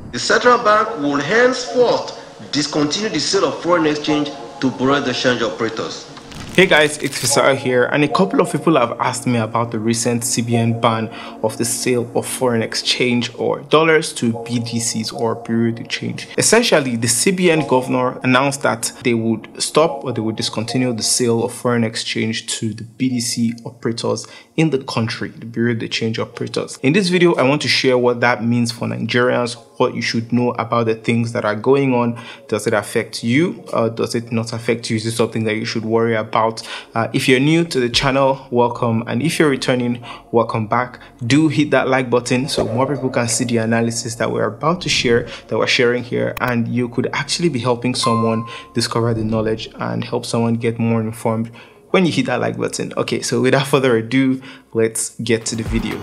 The central bank will henceforth discontinue the sale of foreign exchange to bureau de change operators. Hey guys, it's Fisara here, and a couple of people have asked me about the recent CBN ban of the sale of foreign exchange or dollars to BDCs or Bureau de Change. Essentially, the CBN governor announced that they would stop or they would discontinue the sale of foreign exchange to the BDC operators in the country, the Bureau de Change operators. In this video, I want to share what that means for Nigerians, what you should know about the things that are going on. Does it affect you? Does it not affect you? Is it something that you should worry about? If you're new to the channel, welcome. And if you're returning, welcome back. Do hit that like button so more people can see the analysis that we're about to share, that we're sharing here. And you could actually be helping someone discover the knowledge and help someone get more informed when you hit that like button. Okay, so without further ado, let's get to the video.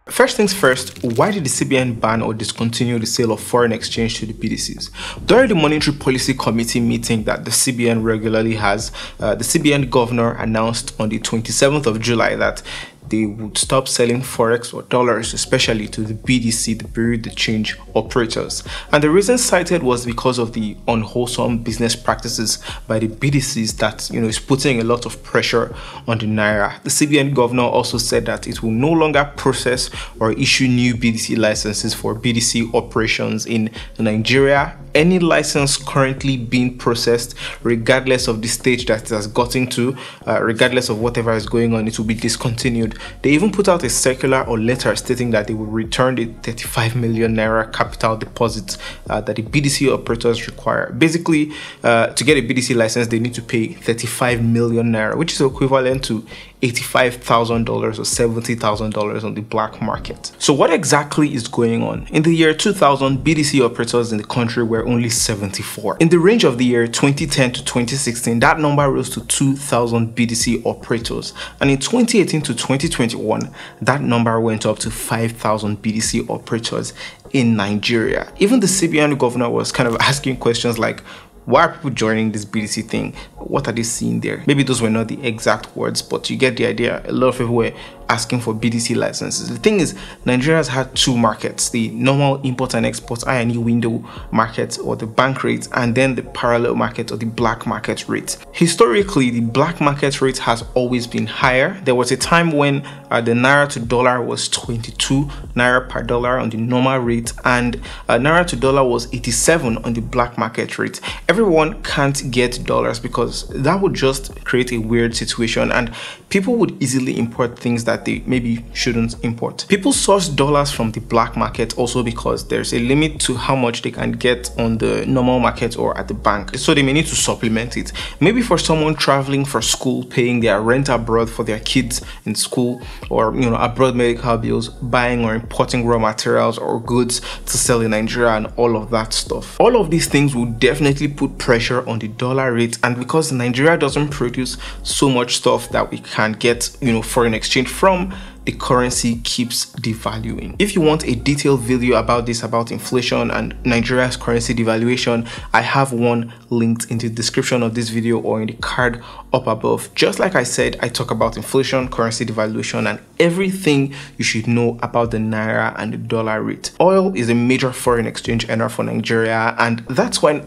First things first, why did the CBN ban or discontinue the sale of foreign exchange to the BDCs? During the Monetary Policy Committee meeting that the CBN regularly has, the CBN governor announced on the 27th of July that they would stop selling forex or dollars, especially to the BDC, the Bureau de Change operators. And the reason cited was because of the unwholesome business practices by the BDCs that, is putting a lot of pressure on the Naira. The CBN governor also said that it will no longer process or issue new BDC licenses for BDC operations in Nigeria. Any license currently being processed, regardless of the stage that it has gotten to, regardless of whatever is going on, it will be discontinued. They even put out a circular or letter stating that they will return the 35 million Naira capital deposit that the BDC operators require. Basically, to get a BDC license, they need to pay 35 million Naira, which is equivalent to $85,000 or $70,000 on the black market. So what exactly is going on? In the year 2000, BDC operators in the country were only 74. In the range of the year 2010 to 2016, that number rose to 2,000 BDC operators. And in 2018 to 2021, that number went up to 5,000 BDC operators in Nigeria. Even the CBN governor was kind of asking questions like, why are people joining this BDC thing? What are they seeing there? Maybe those were not the exact words, but you get the idea. A lot of people were asking for BDC licenses. The thing is, Nigeria has had two markets, the normal import and export I&E window market or the bank rate, and then the parallel market or the black market rate. Historically, the black market rate has always been higher. There was a time when the Naira to dollar was 22 Naira per dollar on the normal rate, and Naira to dollar was 87 on the black market rate. Everyone can't get dollars because that would just create a weird situation, and people would easily import things that they maybe shouldn't import. People source dollars from the black market also because there's a limit to how much they can get on the normal market or at the bank. So they may need to supplement it. Maybe for someone traveling for school, paying their rent abroad for their kids in school, or abroad medical bills, buying or importing raw materials or goods to sell in Nigeria and all of that stuff. All of these things will definitely put pressure on the dollar rate, and because Nigeria doesn't produce so much stuff that we can get foreign exchange from, the currency keeps devaluing. If you want a detailed video about this, about inflation and Nigeria's currency devaluation, I have one linked in the description of this video or in the card up above. Just like I said, I talk about inflation, currency devaluation, and everything you should know about the Naira and the dollar rate. Oil is a major foreign exchange earner for Nigeria, and that's when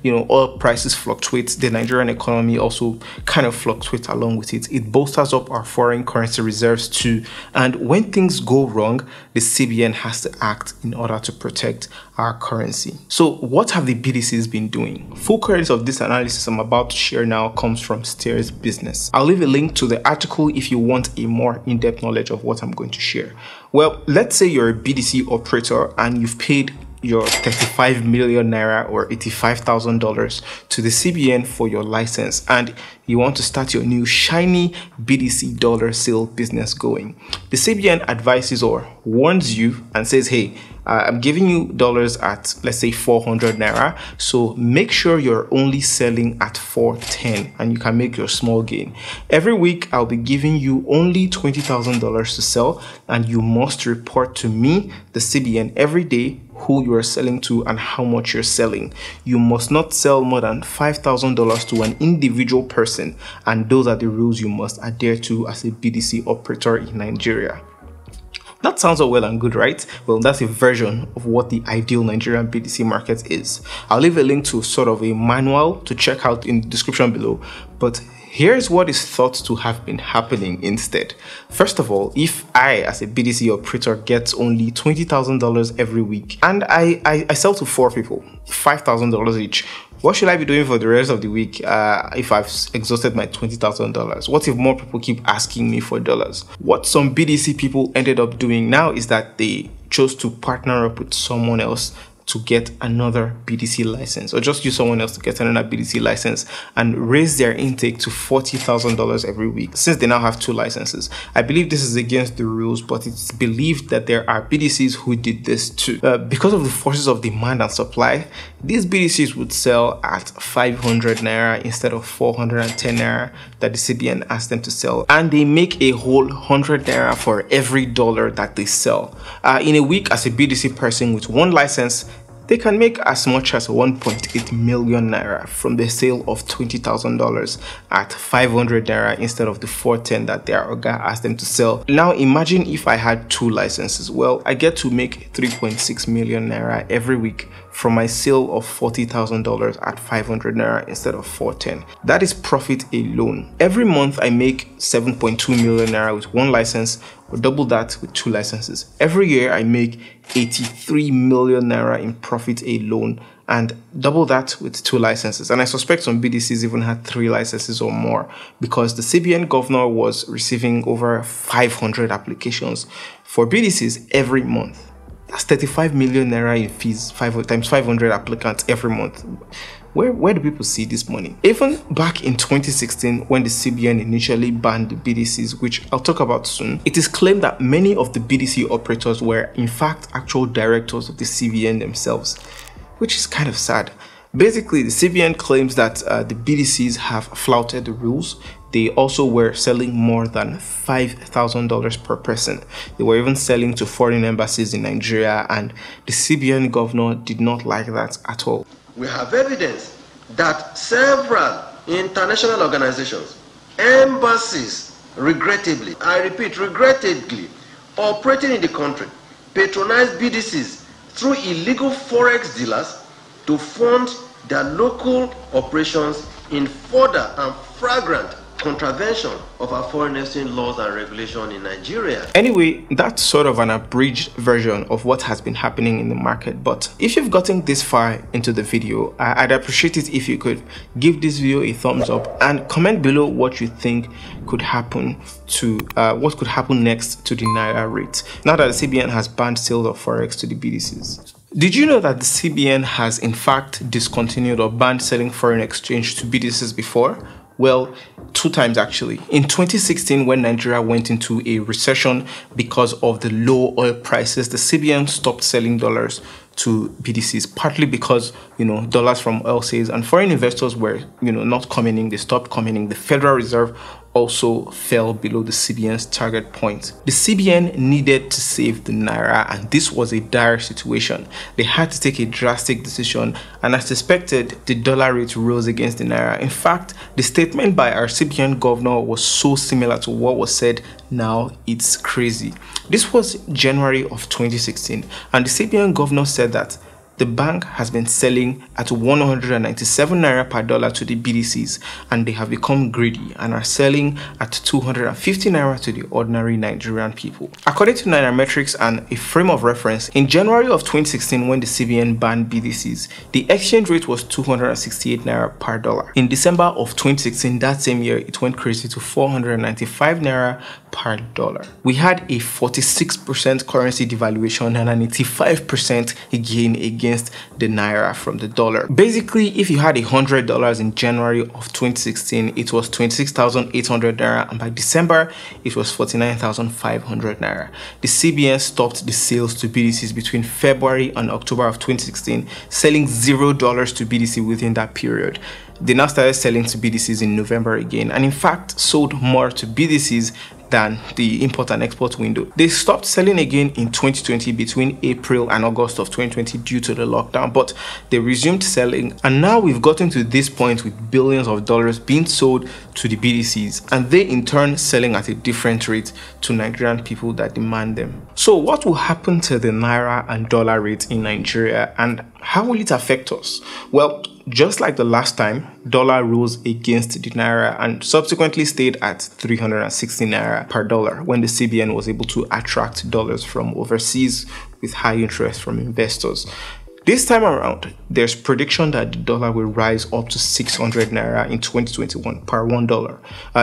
oil prices fluctuate, the Nigerian economy also kind of fluctuates along with it. It bolsters up our foreign currency reserves too. And when things go wrong, the CBN has to act in order to protect our currency. So what have the BDCs been doing? Full credit of this analysis I'm about to share now comes from Steers Business. I'll leave a link to the article if you want a more in-depth knowledge of what I'm going to share. Well, let's say you're a BDC operator and you've paid your 35 million Naira or $85,000 to the CBN for your license, and you want to start your new shiny BDC dollar sale business going. The CBN advises or warns you and says, hey, I'm giving you dollars at, let's say, 400 Naira. So make sure you're only selling at 410 and you can make your small gain. Every week, I'll be giving you only $20,000 to sell, and you must report to me, the CBN, every day who you are selling to and how much you're selling. You must not sell more than $5,000 to an individual person, and those are the rules you must adhere to as a BDC operator in Nigeria. That sounds all well and good, right? Well, that's a version of what the ideal Nigerian BTC market is. I'll leave a link to sort of a manual to check out in the description below, but here's what is thought to have been happening instead. First of all, if I, as a BTC operator, get only $20,000 every week and I sell to 4 people, $5,000 each, what should I be doing for the rest of the week if I've exhausted my $20,000? What if more people keep asking me for dollars? What some BTC people ended up doing now is that they chose to partner up with someone else to get another BTC license, or just use someone else to get another BTC license and raise their intake to $40,000 every week, since they now have 2 licenses. I believe this is against the rules, but it's believed that there are BTCs who did this too. Because of the forces of demand and supply, these BTCs would sell at 500 naira instead of 410 naira that the CBN asked them to sell, and they make a whole 100 naira for every dollar that they sell. In a week, as a BTC person with 1 license, they can make as much as 1.8 million naira from the sale of $20,000 at 500 naira instead of the 410 that their Oga asked them to sell. Now imagine if I had 2 licenses. Well, I get to make 3.6 million naira every week from my sale of $40,000 at 500 naira instead of 410. That is profit alone. Every month I make 7.2 million naira with 1 license, or double that with 2 licenses. Every year I make 83 million naira in profit alone, and double that with 2 licenses. And I suspect some BTCs even had 3 licenses or more, because the CBN governor was receiving over 500 applications for BTCs every month. That's 35 million naira in fees, 5 times 500 applicants every month. Where do people see this money? Even back in 2016, when the CBN initially banned the BTCs, which I'll talk about soon, it is claimed that many of the BTC operators were in fact actual directors of the CBN themselves, which is kind of sad. Basically, the CBN claims that the BTCs have flouted the rules. They also were selling more than $5,000 per person. They were even selling to foreign embassies in Nigeria, and the CBN governor did not like that at all. We have evidence that several international organizations, embassies, regrettably, I repeat, regrettably, operating in the country, patronize BTCs through illegal forex dealers to fund their local operations in further and flagrant contravention of our foreign exchange laws and regulation in Nigeria. Anyway, that's sort of an abridged version of what has been happening in the market. But if you've gotten this far into the video, I'd appreciate it if you could give this video a thumbs up and comment below what you think could happen to what could happen next to the Naira rate now that the CBN has banned sales of forex to the BTCs. Did you know that the CBN has in fact discontinued or banned selling foreign exchange to BTCs before? Well, 2 times actually. In 2016, when Nigeria went into a recession because of the low oil prices, the CBN stopped selling dollars to BTCs, partly because, dollars from oil sales and foreign investors were, not coming in. They stopped coming in. The Federal Reserve also fell below the CBN's target point. The CBN needed to save the Naira, and this was a dire situation. They had to take a drastic decision, and as expected, the dollar rate rose against the Naira. In fact, the statement by our CBN governor was so similar to what was said now, it's crazy. This was January of 2016, and the CBN governor said that the bank has been selling at 197 naira per dollar to the BTCs, and they have become greedy and are selling at 250 naira to the ordinary Nigerian people. According to Nairametrics and a frame of reference, in January of 2016, when the CBN banned BTCs, the exchange rate was 268 naira per dollar. In December of 2016, that same year, it went crazy to 495 naira per dollar. We had a 46% currency devaluation and an 85% gain against the Naira from the dollar. Basically, if you had $100 in January of 2016, it was 26,800 naira, and by December it was 49,500 naira. The CBN stopped the sales to BTCs between February and October of 2016, selling $0 to BTC within that period. They now started selling to BTCs in November again, and in fact sold more to BTCs than the import and export window. They stopped selling again in 2020 between April and August of 2020 due to the lockdown, but they resumed selling, and now we've gotten to this point with billions of dollars being sold to the BDCs, and they in turn selling at a different rate to Nigerian people that demand them. So what will happen to the naira and dollar rate in Nigeria, and how will it affect us? Well, just like the last time, dollar rose against the naira and subsequently stayed at 360 naira per dollar when the CBN was able to attract dollars from overseas with high interest from investors. This time around, there's prediction that the dollar will rise up to 600 naira in 2021 per $1.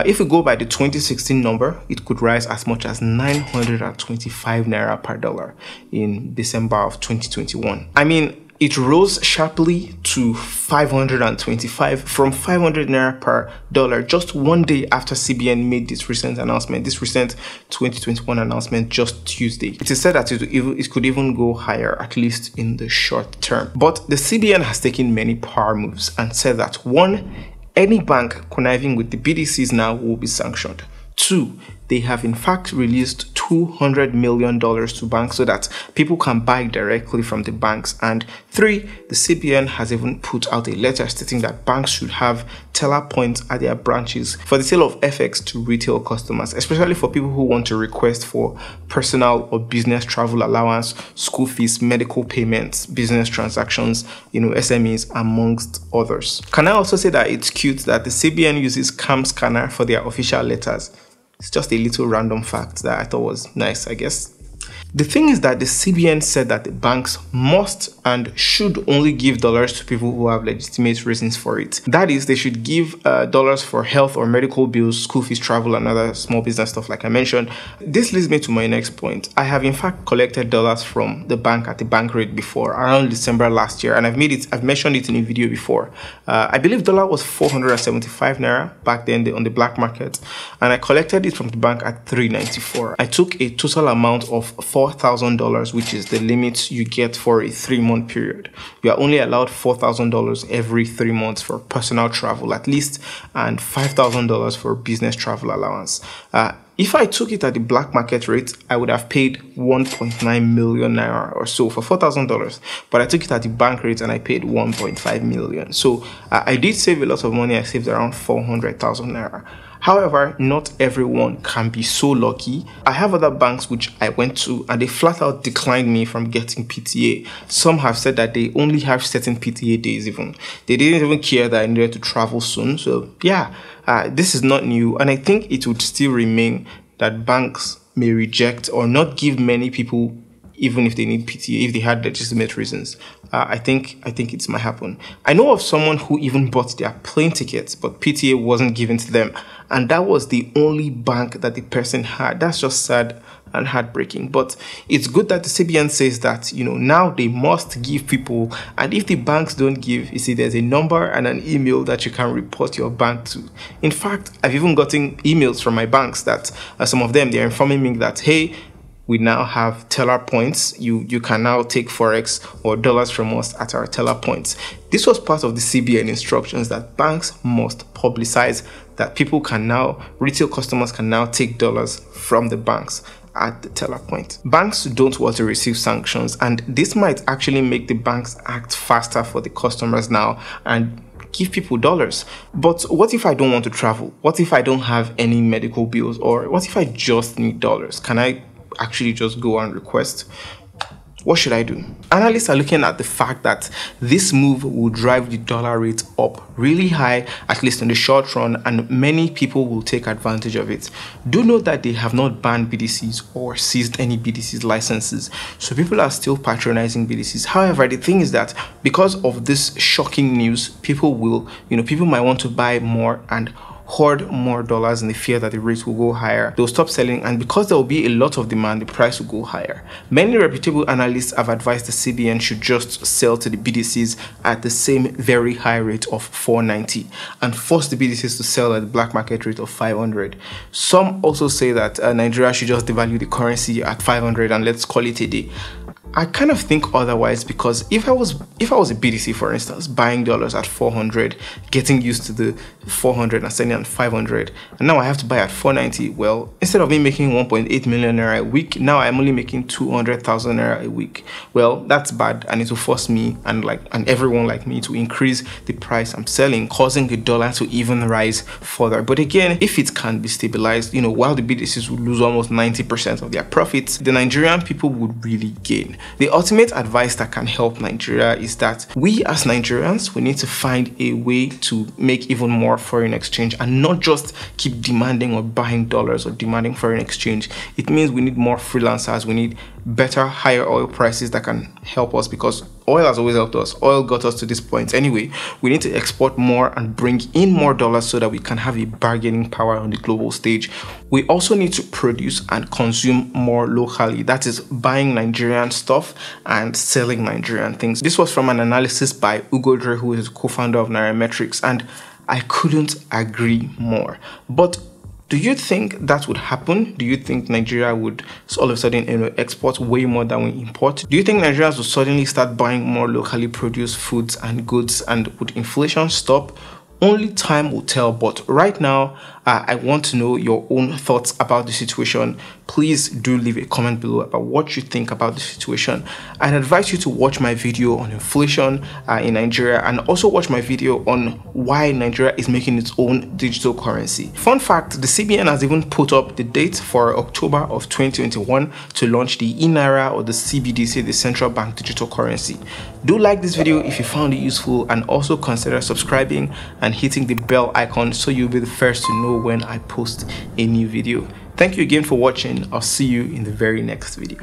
If we go by the 2016 number, it could rise as much as 925 naira per dollar in December of 2021. I mean, it rose sharply to 525 from 500 naira per dollar just one day after CBN made this recent announcement, this recent 2021 announcement just Tuesday. It is said that it could even go higher, at least in the short term. But the CBN has taken many power moves and said that 1, any bank conniving with the BDCs now will be sanctioned. 2, they have in fact released $200 million to banks so that people can buy directly from the banks. And 3, the CBN has even put out a letter stating that banks should have teller points at their branches for the sale of FX to retail customers, especially for people who want to request for personal or business travel allowance, school fees, medical payments, business transactions, SMEs, amongst others. Can I also say that it's cute that the CBN uses CAM scanner for their official letters? It's just a little random fact that I thought was nice, I guess. The thing is that the CBN said that the banks must and should only give dollars to people who have legitimate reasons for it. That is, they should give dollars for health or medical bills, school fees, travel, and other small business stuff like I mentioned. This leads me to my next point. I have in fact collected dollars from the bank at the bank rate before, around December last year, and I've mentioned it in a video before. I believe dollar was 475 naira back then on the black market, and I collected it from the bank at 394. I took a total amount of $4,000, which is the limit you get for a 3-month period. You are only allowed $4,000 every 3 months for personal travel at least, and $5,000 for business travel allowance. If I took it at the black market rate, I would have paid 1.9 million naira or so for $4,000, but I took it at the bank rate and I paid 1.5 million. So I did save a lot of money. I saved around 400,000 naira. However, not everyone can be so lucky. I have other banks which I went to and they flat out declined me from getting PTA. Some have said that they only have certain PTA days even. They didn't even care that I needed to travel soon. So yeah, this is not new, and I think it would still remain that banks may reject or not give many people even if they need PTA, if they had legitimate reasons. I think it might happen. I know of someone who even bought their plane tickets, but PTA wasn't given to them, and that was the only bank that the person had. That's just sad and heartbreaking. But it's good that the CBN says that, now they must give people, and if the banks don't give, you see, there's a number and an email that you can report your bank to. In fact, I've even gotten emails from my banks that some of them, they're informing me that, hey, we now have teller points. You can now take Forex or dollars from us at our teller points. This was part of the CBN instructions that banks must publicize that retail customers can now take dollars from the banks at the teller point. Banks don't want to receive sanctions, and this might actually make the banks act faster for the customers now and give people dollars. But what if I don't want to travel? What if I don't have any medical bills? Or what if I just need dollars? Can I actually just go and request? What should I do? Analysts are looking at the fact that this move will drive the dollar rate up really high, at least in the short run, and many people will take advantage of it. Do note that they have not banned BDCs or seized any BDCs licenses, so people are still patronizing BDCs. However, the thing is that because of this shocking news, people might want to buy more and hoard more dollars in the fear that the rates will go higher. They'll stop selling, and because there will be a lot of demand, the price will go higher. Many reputable analysts have advised the CBN should just sell to the BDCs at the same very high rate of 490 and force the BDCs to sell at the black market rate of 500. Some also say that Nigeria should just devalue the currency at 500 and let's call it a day. I kind of think otherwise, because if I was a BTC, for instance, buying dollars at 400, getting used to the 400 and selling at 500, and now I have to buy at 490, well, instead of me making 1.8 million naira a week, now I'm only making 200,000 naira a week. Well, that's bad, and it will force me and everyone like me to increase the price I'm selling, causing the dollar to even rise further. But again, if it can be stabilized, while the BTCs would lose almost 90% of their profits, the Nigerian people would really gain. The ultimate advice that can help Nigeria is that we as Nigerians, we need to find a way to make even more foreign exchange and not just keep demanding or buying dollars or demanding foreign exchange. It means we need more freelancers, we need better, higher oil prices that can help us, because oil has always helped us. Oil got us to this point. Anyway, we need to export more and bring in more dollars so that we can have a bargaining power on the global stage. We also need to produce and consume more locally. That is buying Nigerian stuff and selling Nigerian things. This was from an analysis by Ugodre, who is co-founder of Nairametrics, and I couldn't agree more. But do you think that would happen? Do you think Nigeria would all of a sudden export way more than we import? Do you think Nigerians will suddenly start buying more locally produced foods and goods, and would inflation stop? Only time will tell. But right now, I want to know your own thoughts about the situation. Please do leave a comment below about what you think about the situation. I'd advise you to watch my video on inflation in Nigeria, and also watch my video on why Nigeria is making its own digital currency. Fun fact, the CBN has even put up the date for October of 2021 to launch the eNaira, or the CBDC, the central bank digital currency. Do like this video if you found it useful, and also consider subscribing and hitting the bell icon so you'll be the first to know when I post a new video. Thank you again for watching. I'll see you in the very next video.